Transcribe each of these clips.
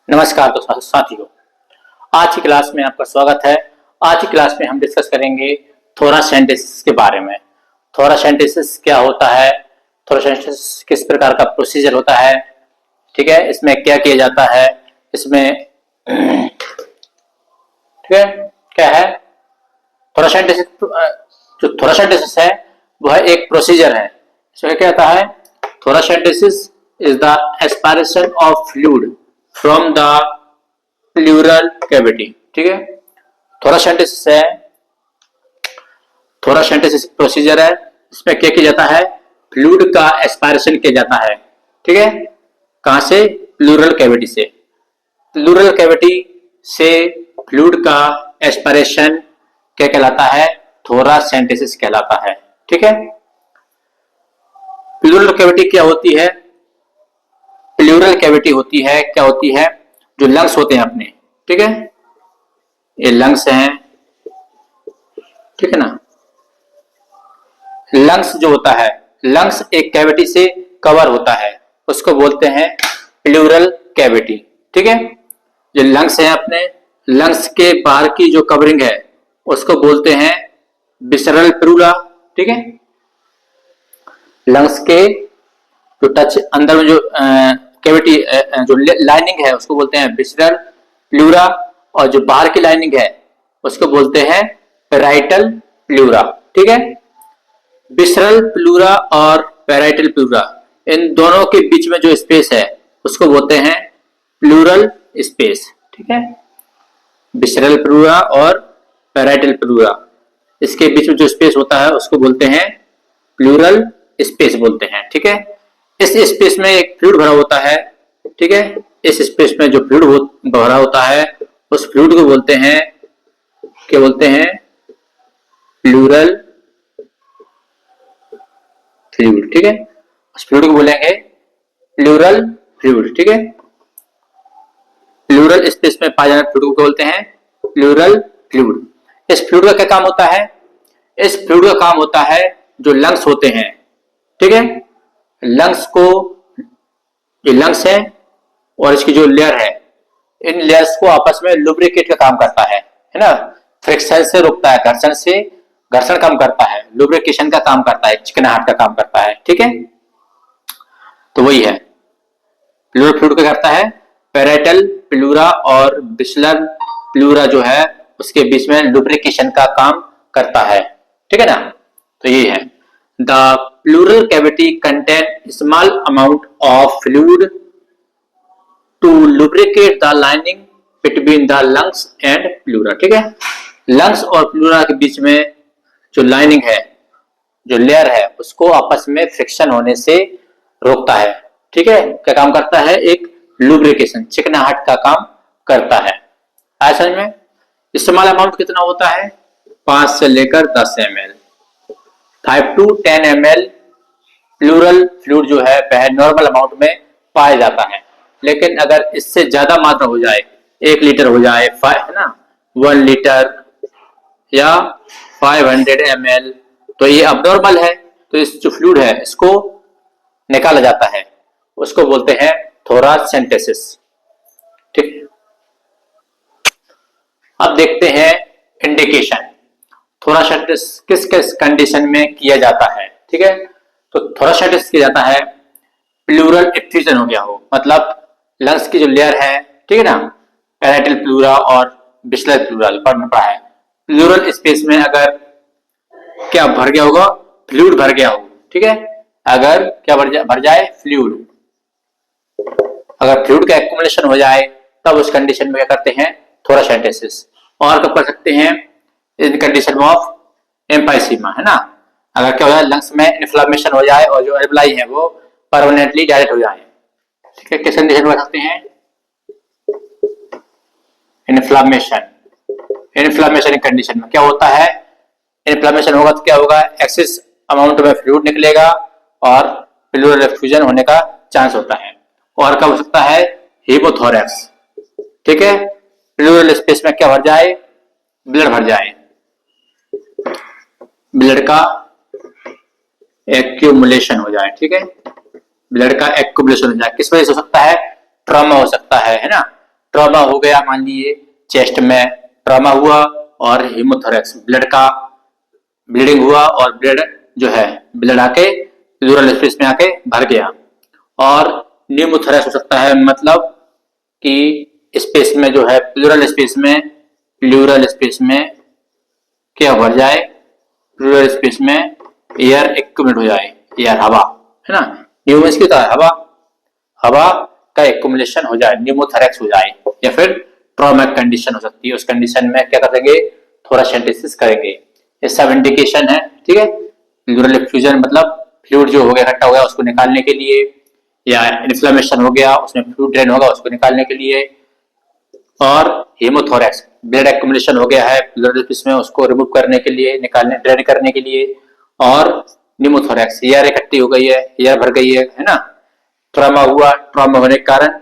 नमस्कार दोस्तों साथियों, आज की क्लास में आपका स्वागत है। आज की क्लास में हम डिस्कस करेंगे थोरासेंटेसिस के बारे में। थोरासेंटेसिस क्या होता है, थोरासेंटेसिस किस प्रकार का प्रोसीजर होता है, ठीक है, इसमें क्या किया जाता है, इसमें ठीक है क्या है थोरासेंटेसिस। जो थोरासेंटेसिस है वह एक प्रोसीजर है। इसमें क्या होता है, thoracentesis is the aspiration of fluid from the pleural cavity. ठीक है, थोरासेंटेसिस है, थोरासेंटेसिस प्रोसीजर है। इसमें क्या किया जाता है, फ्लूइड का एस्पिरेशन किया जाता है। ठीक है, कहां से, प्लूरल कैविटी से। प्लूरल कैविटी से फ्लूइड का एस्पिरेशन क्या कहलाता है, थोरासेंटेसिस कहलाता है। ठीक है, प्लूरल कैविटी क्या होती है, प्लूरल कैविटी होती है, क्या होती है, जो लंग्स होते हैं अपने, ठीक है, ये लंग्स हैं, ठीक है ना। लंग्स जो होता है, लंग्स एक कैविटी से कवर होता है, उसको बोलते हैं प्लूरल कैविटी। ठीक है, जो लंग्स हैं अपने, लंग्स के बाहर की जो कवरिंग है उसको बोलते हैं विसरल प्लूरा। ठीक है, लंग्स के जो टच अंदर में जो कैविटी जो लाइनिंग है उसको बोलते हैं विसरल प्लूरा, और जो बाहर की लाइनिंग है उसको बोलते हैं पैराइटल प्लूरा। ठीक है, विसरल प्लूरा और पैराइटल प्लूरा, इन दोनों के बीच में जो स्पेस है उसको बोलते हैं प्लूरल स्पेस। ठीक है, विसरल प्लूरा और पैराइटल प्लूरा, इसके बीच में जो स्पेस होता है उसको बोलते हैं प्लूरल स्पेस बोलते हैं। ठीक है, इस स्पेस में एक फ्लूइड भरा होता है। ठीक है, इस स्पेस में जो फ्लूइड भरा होता है उस फ्लूइड को बोलते हैं, क्या बोलते हैं, प्लूरल फ्लूइड। ठीक है, उस फ्लूइड को बोलेंगे प्लूरल फ्लूइड। ठीक है, प्लूरल स्पेस में पाए जाने फ्लूइड को बोलते हैं प्लूरल फ्लूइड। इस फ्लूइड का क्या काम होता है, इस फ्लूइड का काम होता है जो लंग्स होते हैं, ठीक है, लंग्स को, जो लंग्स है और इसकी जो लेयर है, इन लेयर्स को आपस में लुब्रिकेट का काम करता है ना, फ्रिक्शन से रोकता है, घर्षण से, घर्षण कम करता है, लुब्रिकेशन का काम करता है, चिकनाहट का काम करता है। ठीक है, तो वही है प्लूरल फ्लूइड क्या करता है, पैराइटल प्लूरा और विसरल प्लूरा जो है उसके बीच में लुब्रिकेशन का काम करता है। ठीक है ना, तो ये है the pleural cavity contain small amount of fluid to lubricate the lining between the lungs and pleura. ठीक है, लंग्स और प्लूरा के बीच में जो लाइनिंग है, जो लेयर है, उसको आपस में फ्रिक्शन होने से रोकता है। ठीक है, क्या काम करता है, एक लुब्रिकेशन, चिकनाहट का काम करता है। ऐसा में स्मॉल अमाउंट कितना होता है, 5 से लेकर 10 ml, 5 to 10 ml pleural fluid जो है वह नॉर्मल अमाउंट में पाया जाता है। लेकिन अगर इससे ज्यादा मात्रा हो जाए, 1 लीटर हो जाए, है ना, 1 लीटर या 500 ml, तो ये अबनॉर्मल है। तो इस जो फ्लूइड है इसको निकाला जाता है, उसको बोलते हैं थोरासेंटेसिस। ठीक, अब देखते हैं इंडिकेशन, थोरासेंटेसिस किस किस कंडीशन में किया जाता है। ठीक है, तो थोरासेंटेसिस किया जाता है, प्लूरल इफ्यूजन हो गया हो, मतलब लंग्स की जो लेयर है, ठीक है ना, पैराइटल प्लूरा और विसरल प्लूरा पढ़ना पड़ा है, प्लूरल स्पेस में अगर क्या भर गया होगा, फ्लूइड भर गया हो। ठीक है, अगर क्या भर जाए फ्लूइड, अगर फ्लूइड का एक्युमुलेशन हो जाए तब उस कंडीशन में क्या करते हैं, थोरासेंटेसिस। और कब कर सकते हैं, इन कंडीशन ऑफ एम्फाइसीमा, है ना, अगर क्या हो जाए, लंग्स में इन्फ्लेमेशन हो जाए और जो एल्वलाई है वो परमानेंटली डायरेक्ट हो जाए। ठीक है, किस कंडीशन में कर सकते हैं, इन्फ्लेमेशन, इन्फ्लेमेशन कंडीशन में क्या होता है, इन्फ्लेमेशन होगा तो क्या होगा, एक्सेस अमाउंट में फ्लूइड निकलेगा और प्लूरल एफ्यूजन होने का चांस होता है। और कब हो सकता है, हिपोथोरैक्स। ठीक है, प्लूरल स्पेस में क्या भर जाए, ब्लड भर जाए, ब्लड का एक्यूमुलेशन हो जाए। ठीक है, ब्लड का एक्यूमुलेशन हो जाए, किस वजह से हो सकता है, ट्रॉमा हो सकता है ना, ट्रॉमा हो गया, मान लीजिए चेस्ट में ट्रॉमा हुआ और हीमोथोरेक्स, ब्लड का ब्लीडिंग हुआ और ब्लड जो है ब्लड आके प्लूरल स्पेस में आके भर गया। और न्यूमोथोरेक्स हो सकता है मतलब कि स्पेस में जो है प्लूरल स्पेस में क्या भर जाए, प्लूरल स्पेस में एयर एक्यूमुलेट हो जाए, एयर हवा है ना, न्यूमोस की तरह हवा का एक्यूमुलेशन हो जाए, न्यूमोथोरेक्स हो जाए, या फिर ट्रॉमेक कंडीशन हो सकती है। उस कंडीशन में क्या करेंगे, थोरासेंटेसिस करेंगे। ये सब इंडिकेशन है, ठीक है। प्लूरल एफ्यूजन मतलब फ्लूइड जो हो गया, इकट्ठा हो गया, उसको निकालने के लिए, या इन्फ्लेमेशन हो गया उसमें फ्लूइड ड्रेन होगा उसको निकालने के लिए। और हीमोथोरेक्स, ब्लड एक्यूमुलेशन हो गया है प्लूरल स्पेस में, उसको रिमूव करने के लिए, निकालने ड्रेन करने के लिए। और न्यूमोथोरेक्स, एयर इकट्ठी हो गई है, एयर भर गई है ना, ट्रॉमा हुआ, ट्रॉमा होने के कारण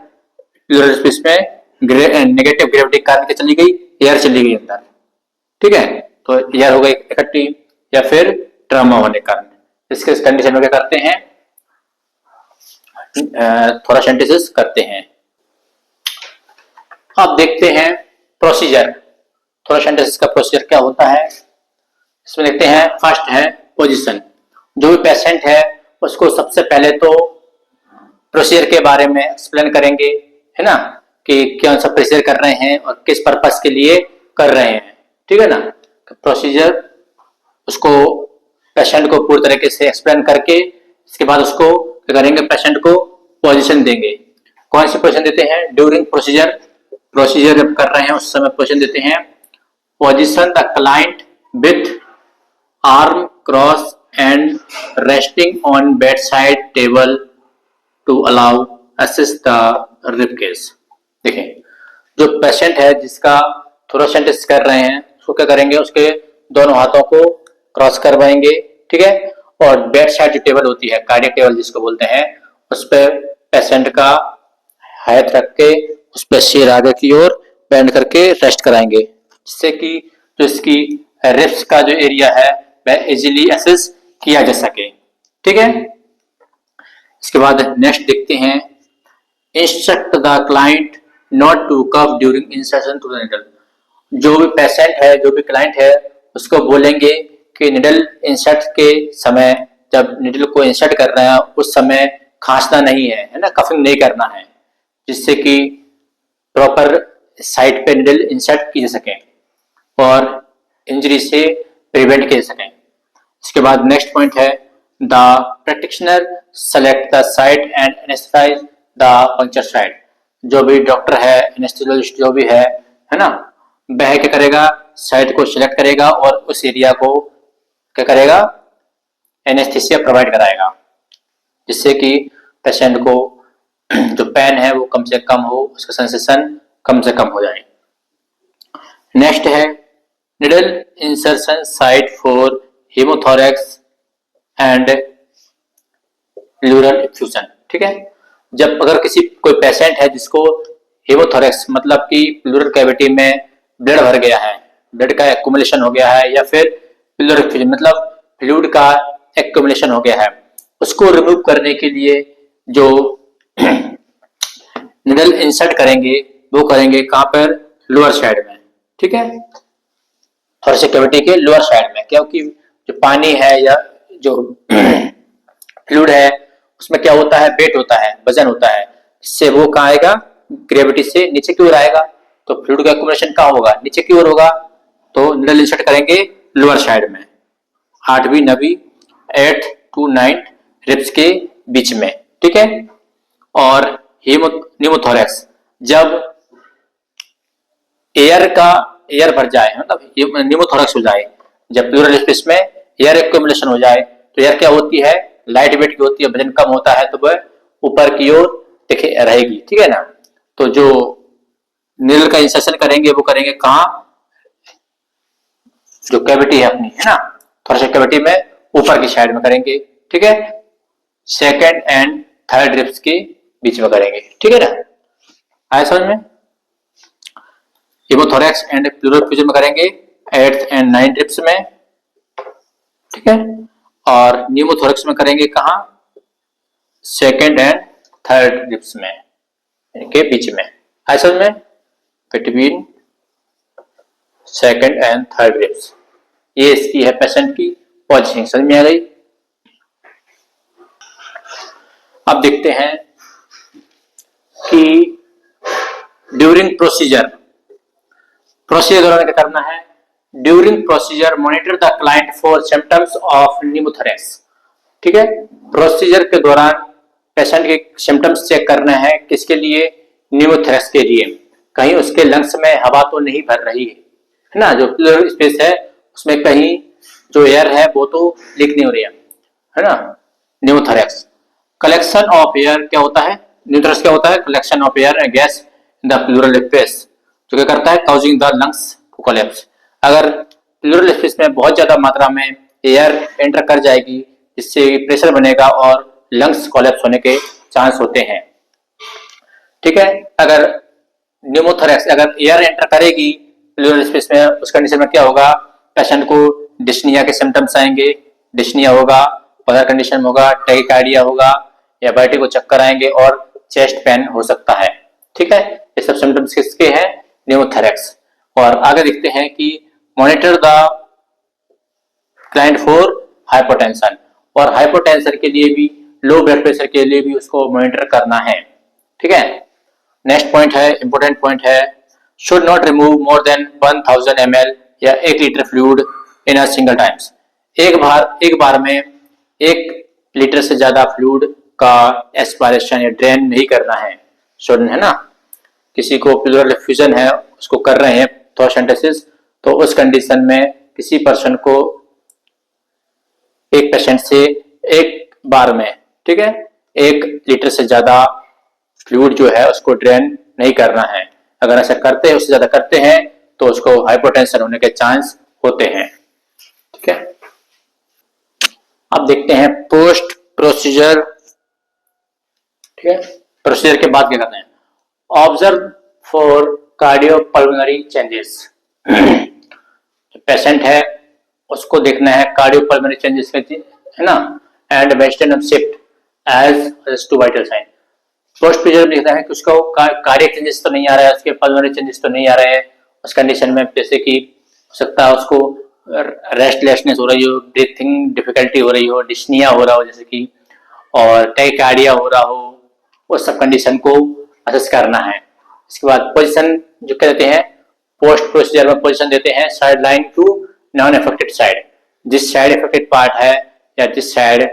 प्लूरल स्पेस में नेगेटिव ग्रेविटी के कारण क्या चली गई, एयर चली गई अंदर, ठीक है। तो एयर हो गई इकट्ठी, या फिर ट्रॉमा होने के कारण। इसके कंडीशन में क्या करते हैं, थोरासेंटेसिस करते हैं। अब देखते हैं प्रोसीजर, थोरासेंटेसिस का प्रोसीजर क्या होता है। इसमें देखते हैं, फर्स्ट है पोजीशन। जो भी पेशेंट है उसको सबसे पहले तो प्रोसीजर के बारे में एक्सप्लेन करेंगे, है ना, कि कौन सा प्रोसीजर कर रहे हैं और किस पर्पस के लिए कर रहे हैं, ठीक है ना। प्रोसीजर उसको पेशेंट को पूरी तरीके से एक्सप्लेन करके इसके बाद उसको क्या करेंगे, पेशेंट को पोजीशन देंगे। कौन सी पोजीशन देते हैं, ड्यूरिंग प्रोसीजर, प्रोसीजर जब कर रहे हैं उस समय पोजीशन देते हैं, position the client with arm cross and resting on bed side table to allow assist the rib case. देखें, जो पेशेंट है जिसका थोरासेंटेसिस कर रहे हैं उसको क्या करेंगे, उसके दोनों हाथों को क्रॉस करवाएंगे, ठीक है। और बेड साइड जो टेबल होती है, कार्डियक टेबल जिसको बोलते हैं, उस पर पेशेंट का हाथ रख के उस पर सिर आगे की ओर बेंड करके रेस्ट कराएंगे, जिससे कि जो इसकी रिब्स का जो एरिया है वह इजीली असेस किया जा सके, ठीक है। इसके बाद नेक्स्ट देखते हैं, instruct the client not to cough during insertion to the needle. जो भी पेशेंट है, जो भी क्लाइंट है, उसको बोलेंगे कि निडल इंसर्ट के समय, जब निडल को इंसर्ट कर रहे हैं उस समय खांसना नहीं है ना, कफिंग नहीं करना है, जिससे कि प्रॉपर साइट पे निडल इंसर्ट की जा सके और इंजरी से प्रिवेंट किया जा सके। इसके बाद नेक्स्ट पॉइंट है, the practitioner select the site and anaesthetise the puncture site. जो भी डॉक्टर है, एनेस्थेसियोलॉजिस्ट जो भी है ना, वह क्या करेगा, साइट को सिलेक्ट करेगा और उस एरिया को क्या करेगा, एनेस्थेसिया प्रोवाइड कराएगा, जिससे कि पेशेंट को जो पेन है वो कम से कम हो, उसका सेंसेशन कम से कम हो जाए। नेक्स्ट है needle insertion site for haemothorax and pleural effusion, ठीक है। जब अगर किसी कोई पेशेंट है जिसको हीमोथोरेक्स मतलब कि प्लूरल कैविटी में ब्लड भर गया है, ब्लड का एक्यूमुलेशन हो गया है, या फिर प्लूरल इफ्यूजन मतलब फ्लूइड का एक्यूमुलेशन हो गया है, उसको रिमूव करने के लिए जो निडल इंसर्ट करेंगे वो करेंगे कहां पर, लोअर साइड में, ठीक है, थोरेसिक कैविटी के लोअर साइड में, क्योंकि जो पानी है या जो फ्लूइड है उसमें क्या होता है, वेट होता है, वजन होता है, इससे वो कहां आएगा, ग्रेविटी से नीचे की ओर आएगा, तो फ्लूइड का एक्यूमुलेशन कहां होगा, नीचे की ओर होगा, तो निडल इंसर्ट करेंगे लोअर साइड में, 8वीं 9वीं 8 to 9 रिब्स के बीच में, ठीक है। और न्यूमोथोरेक्स, जब एयर भर जाए, मतलब न्यूमोथोरेक्स हो जाए, जब प्लूरल स्पेस में एयर एक्यूमुलेशन हो जाए, तो एयर क्या होती है, लाइट वेट की होती है, वजन कम होता है, तो वह ऊपर की ओर दिखे रहेगी, ठीक है ना। तो जो नीडल का इंसर्शन करेंगे वो करेंगे कहां, जो कैविटी है अपनी, है ना, थोरेसिक कैविटी में ऊपर की साइड में करेंगे, ठीक है, सेकंड एंड थर्ड रिब्स के बीच में करेंगे, ठीक है ना, आया समझ में। हीमोथोरेक्स एंड प्लूरल इफ्यूजन में करेंगे 8th एंड 9th रिब्स में, ठीक है, और न्यूमोथोरेक्स में करेंगे कहां, सेकंड एंड थर्ड रिब्स में, इनके बीच में, आया समझ में। Between second and third ribs. ये इसकी है पेशेंट की पोजीशन, समझ में आ गई। अब देखते हैं कि ड्यूरिंग प्रोसीजर दौरान क्या करना है। During procedure monitor the client for symptoms of pneumothorax. ठीक है, प्रोसीजर के दौरान पेशेंट के सिम्टम्स चेक करना है, किसके लिए, न्यूमोथोरेक्स के लिए। कहीं उसके लंग्स में हवा तो नहीं भर रही है ना, जो प्लूरल स्पेस है उसमें कहीं जो एयर है वो तो लीक नहीं हो रही है ना। न्यूमोथोरेक्स कलेक्शन ऑफ एयर क्या होता है, न्यूमोथोरेक्स क्या होता है, collection of air and gas in the pleural space, जो क्या करता है, causing the lungs to collapse. अगर प्लूरल स्पेस में बहुत ज्यादा मात्रा में एयर एंटर कर जाएगी, इससे प्रेशर बनेगा और लंग्स कोलैप्स होने के चांस होते हैं। ठीक है, अगर न्यूमोथोरेक्स अगर एयर एंटर करेगी प्लूरल स्पेस में, उस कंडीशन में क्या होगा, पेशेंट को डिस्निया के सिम्टम्स आएंगे, डिस्निया होगा, पल्मोनरी कंडीशन होगा, टैकीकार्डिया होगा या वर्टिगो, चक्कर आएंगे और चेस्ट पेन हो सकता है। ठीक है, ये सब सिम्टम्स किसके हैं, न्यूमोथोरेक्स। और आगे देखते हैं कि monitor the client for hypotension, और हाइपोटेंशन के लिए भी, लो ब्लड प्रेशर के लिए भी उसको मॉनिटर करना है। ठीक है, नेक्स्ट पॉइंट है, इंपॉर्टेंट पॉइंट है, should not remove more than 1000 ml या 1 litre fluid in a single times. एक बार में 1 लीटर से ज्यादा फ्लूइड का एस्पिरेशन या ड्रेन नहीं करना है, शुड है ना। किसी को प्लूरल एफ्यूजन है, उसको कर रहे हैं थोरासेंटेसिस, तो उस कंडीशन में किसी पर्सन को, एक पेशेंट से एक बार में, ठीक है, 1 लीटर से ज्यादा फ्लूइड जो है उसको ड्रेन नहीं करना है। अगर ऐसा करते हैं, उससे ज्यादा करते हैं, तो उसको हाइपोटेंशन होने के चांस होते हैं। ठीक है, अब देखते हैं पोस्ट प्रोसीजर। ठीक है, प्रोसीजर के बाद क्या करते हैं, observe for cardiopulmonary changes. Patient है, उसको देखना है कार्डियोपल्मोनरी चेंजेस है ना, and western shift as to vital sign. Post procedure में देखना है कि उसको कार्डियक चेंजेस तो नहीं आ रहा है, उसके पल्मोनरी चेंजेस तो नहीं आ रहे हैं। उस कंडीशन में जैसे कि हो सकता है उसको रेस्टलेसनेस हो रही हो, ब्रीथिंग डिफिकल्टी हो रही हो, डिस्निया हो रहा हो जैसे कि, और टैकीकार्डिया हो रहा हो, उस सब कंडीशन को असेस करना है। इसके बाद पोजीशन जो कहते हैं, पोस्ट प्रोसीजर में पोजीशन देते हैं side line to non affected side. जिस साइड अफेक्टेड पार्ट है या जिस साइड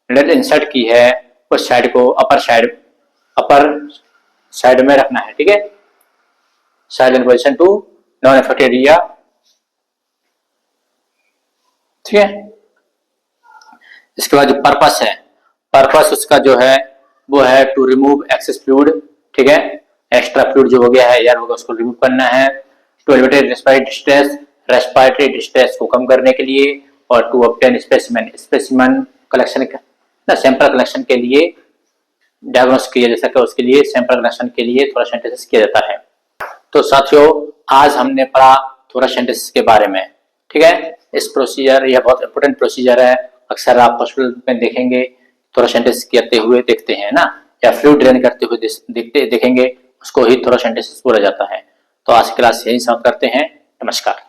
ब्लड इंसर्ट की है, उस साइड को अपर साइड में रखना है। ठीक है, side line position to non affected area. ठीक है, इसके बाद जो पर्पस है, पर्पस उसका जो है वो है टू रिमूव एक्सेस फ्लूइड। ठीक है, एक्स्ट्रा फ्लूइड जो हो गया है यार होगा, उसको रिमूव करना है। टू एलिवेट रेस्पिरेटरी डिस्ट्रेस को कम करने के लिए, और टू ऑब्टेन स्पेसिमेन कलेक्शन ना, सैंपल कलेक्शन के लिए, डायग्नोस किया जा सके उसके लिए, सैंपल कलेक्शन के लिए थोरासेंटेसिस किया जाता है। तो साथियों, आज हमने पढ़ा थोरासेंटेसिस के बारे में। ठीक है, इस प्रोसीजर, यह बहुत इंपॉर्टेंट प्रोसीजर है, अक्सर आप हॉस्पिटल में देखेंगे थोरासेंटेसिस करते हुए देखते हैं ना, या फ्लूइड ड्रेन करते हुए देखेंगे, उसको ही थोरासेंटेसिस बोला जाता है। तो आज की क्लास यही समाप्त करते हैं। नमस्कार।